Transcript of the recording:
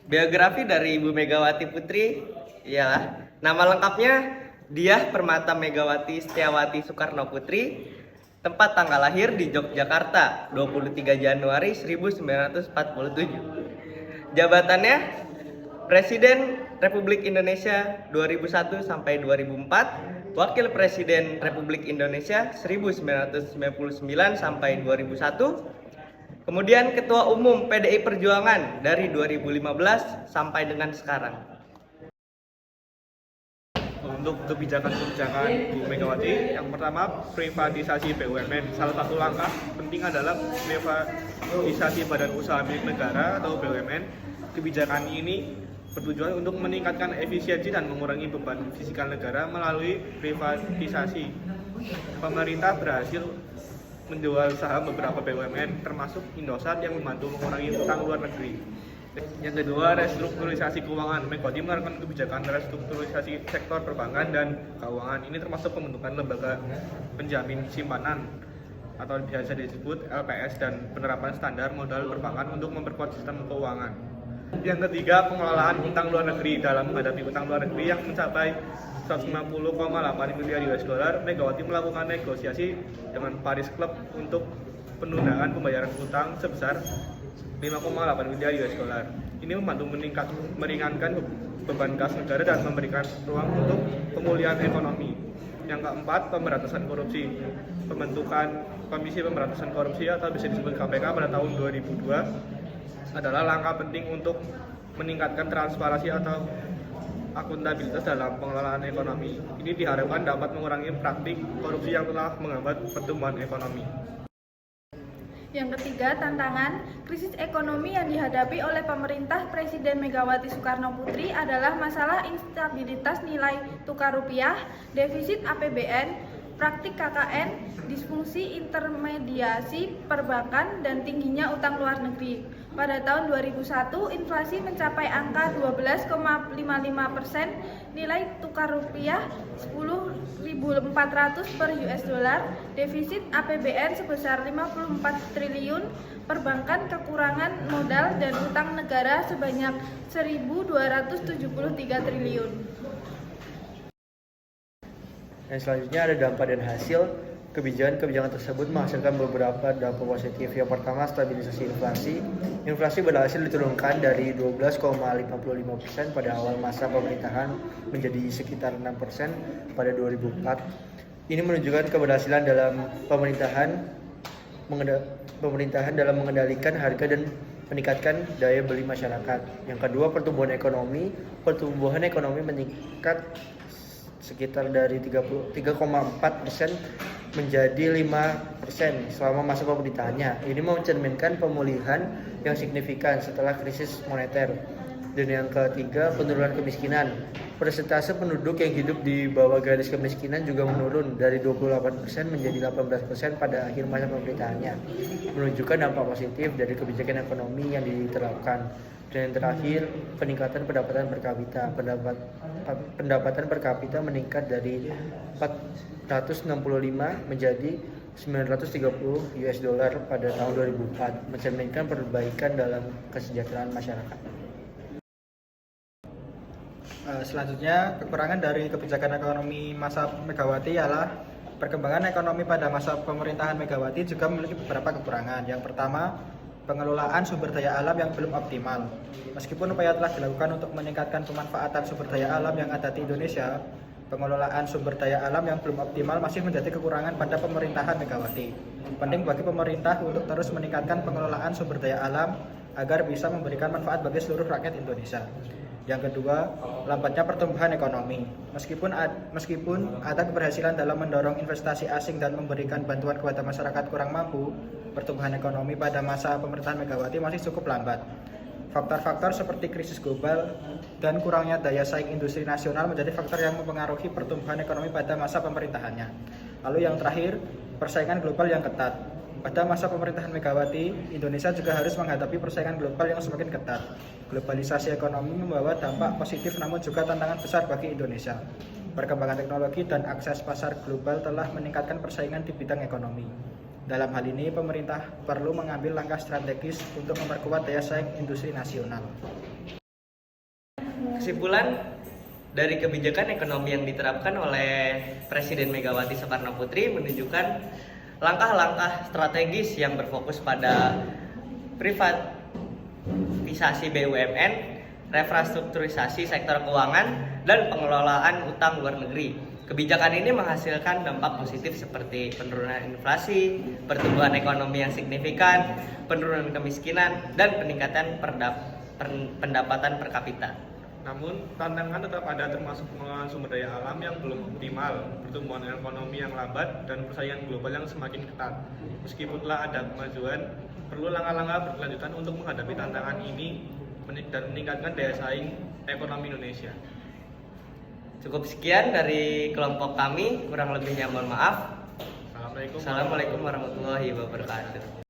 Biografi dari Ibu Megawati Putri ialah nama lengkapnya Diah Permata Megawati Setiawati Soekarno Putri, tempat tanggal lahir di Yogyakarta 23 Januari 1947. Jabatannya Presiden Republik Indonesia 2001 sampai 2004, Wakil Presiden Republik Indonesia 1999 sampai 2001. Kemudian Ketua Umum PDI Perjuangan dari 2015 sampai dengan sekarang. Untuk kebijakan-kebijakan Bu Megawati, yang pertama privatisasi BUMN. Salah satu langkah penting adalah privatisasi Badan Usaha Milik Negara atau BUMN. Kebijakan ini bertujuan untuk meningkatkan efisiensi dan mengurangi beban fiskal negara melalui privatisasi. Pemerintah berhasil menjual saham beberapa BUMN termasuk Indosat yang membantu mengurangi utang luar negeri. Yang kedua, restrukturisasi keuangan. Megawati menerapkan kebijakan restrukturisasi sektor perbankan dan keuangan. Ini termasuk pembentukan lembaga penjamin simpanan atau biasa disebut LPS dan penerapan standar modal perbankan untuk memperkuat sistem keuangan. Yang ketiga, pengelolaan utang luar negeri. Dalam menghadapi utang luar negeri yang mencapai 150,8 miliar US dollar, Megawati melakukan negosiasi dengan Paris Club untuk penundaan pembayaran utang sebesar 5,8 miliar US dollar. Ini membantu meringankan beban kas negara dan memberikan ruang untuk pemulihan ekonomi. Yang keempat, pemberantasan korupsi. Pembentukan Komisi Pemberantasan Korupsi atau bisa disebut KPK pada tahun 2002 adalah langkah penting untuk meningkatkan transparansi atau akuntabilitas dalam pengelolaan ekonomi. Ini diharapkan dapat mengurangi praktik korupsi yang telah menghambat pertumbuhan ekonomi. Yang ketiga, tantangan krisis ekonomi yang dihadapi oleh pemerintah Presiden Megawati Soekarno Putri adalah masalah instabilitas nilai tukar rupiah, defisit APBN, praktik KKN, disfungsi intermediasi perbankan, dan tingginya utang luar negeri. Pada tahun 2001, inflasi mencapai angka 12,55%, nilai tukar rupiah 10.400 per US dollar, defisit APBN sebesar 54 triliun, perbankan kekurangan modal, dan utang negara sebanyak 1.273 triliun. Dan selanjutnya ada dampak dan hasil. Kebijakan tersebut menghasilkan beberapa dampak positif. Yang pertama, stabilisasi inflasi. Inflasi berhasil diturunkan dari 12,55% pada awal masa pemerintahan menjadi sekitar 6% pada 2004. Ini menunjukkan keberhasilan dalam pemerintahan dalam mengendalikan harga dan meningkatkan daya beli masyarakat. Yang kedua, pertumbuhan ekonomi. Pertumbuhan ekonomi meningkat sekitar dari 3,4% menjadi 5% selama masa pemerintahannya. Ini mencerminkan pemulihan yang signifikan setelah krisis moneter. Dan yang ketiga, penurunan kemiskinan. Persentase penduduk yang hidup di bawah garis kemiskinan juga menurun dari 28% menjadi 18% pada akhir masa pemerintahannya, menunjukkan dampak positif dari kebijakan ekonomi yang diterapkan. Dan yang terakhir, peningkatan pendapatan per kapita. Pendapatan per kapita meningkat dari 465 menjadi 930 US dollar pada tahun 2004, mencerminkan perbaikan dalam kesejahteraan masyarakat. Selanjutnya, kekurangan dari kebijakan ekonomi masa Megawati ialah perkembangan ekonomi pada masa pemerintahan Megawati juga memiliki beberapa kekurangan. Yang pertama, pengelolaan sumber daya alam yang belum optimal. Meskipun upaya telah dilakukan untuk meningkatkan pemanfaatan sumber daya alam yang ada di Indonesia, pengelolaan sumber daya alam yang belum optimal masih menjadi kekurangan pada pemerintahan Megawati. Penting bagi pemerintah untuk terus meningkatkan pengelolaan sumber daya alam agar bisa memberikan manfaat bagi seluruh rakyat Indonesia. Yang kedua, lambatnya pertumbuhan ekonomi. Meskipun ada keberhasilan dalam mendorong investasi asing dan memberikan bantuan kepada masyarakat kurang mampu, pertumbuhan ekonomi pada masa pemerintahan Megawati masih cukup lambat. Faktor-faktor seperti krisis global dan kurangnya daya saing industri nasional menjadi faktor yang mempengaruhi pertumbuhan ekonomi pada masa pemerintahannya. Lalu yang terakhir, persaingan global yang ketat. Pada masa pemerintahan Megawati, Indonesia juga harus menghadapi persaingan global yang semakin ketat. Globalisasi ekonomi membawa dampak positif namun juga tantangan besar bagi Indonesia. Perkembangan teknologi dan akses pasar global telah meningkatkan persaingan di bidang ekonomi. Dalam hal ini, pemerintah perlu mengambil langkah strategis untuk memperkuat daya saing industri nasional. kesimpulan dari kebijakan ekonomi yang diterapkan oleh Presiden Megawati Soekarno Putri menunjukkan langkah-langkah strategis yang berfokus pada privatisasi BUMN, restrukturisasi sektor keuangan, dan pengelolaan utang luar negeri. Kebijakan ini menghasilkan dampak positif seperti penurunan inflasi, pertumbuhan ekonomi yang signifikan, penurunan kemiskinan, dan peningkatan pendapatan per kapita. Namun, tantangan tetap ada termasuk pengelolaan sumber daya alam yang belum optimal, pertumbuhan ekonomi yang lambat, dan persaingan global yang semakin ketat. Meskipun telah ada kemajuan, perlu langkah-langkah berkelanjutan untuk menghadapi tantangan ini dan meningkatkan daya saing ekonomi Indonesia. Cukup sekian dari kelompok kami, kurang lebihnya mohon maaf. Assalamualaikum Assalamualaikum warahmatullahi wabarakatuh.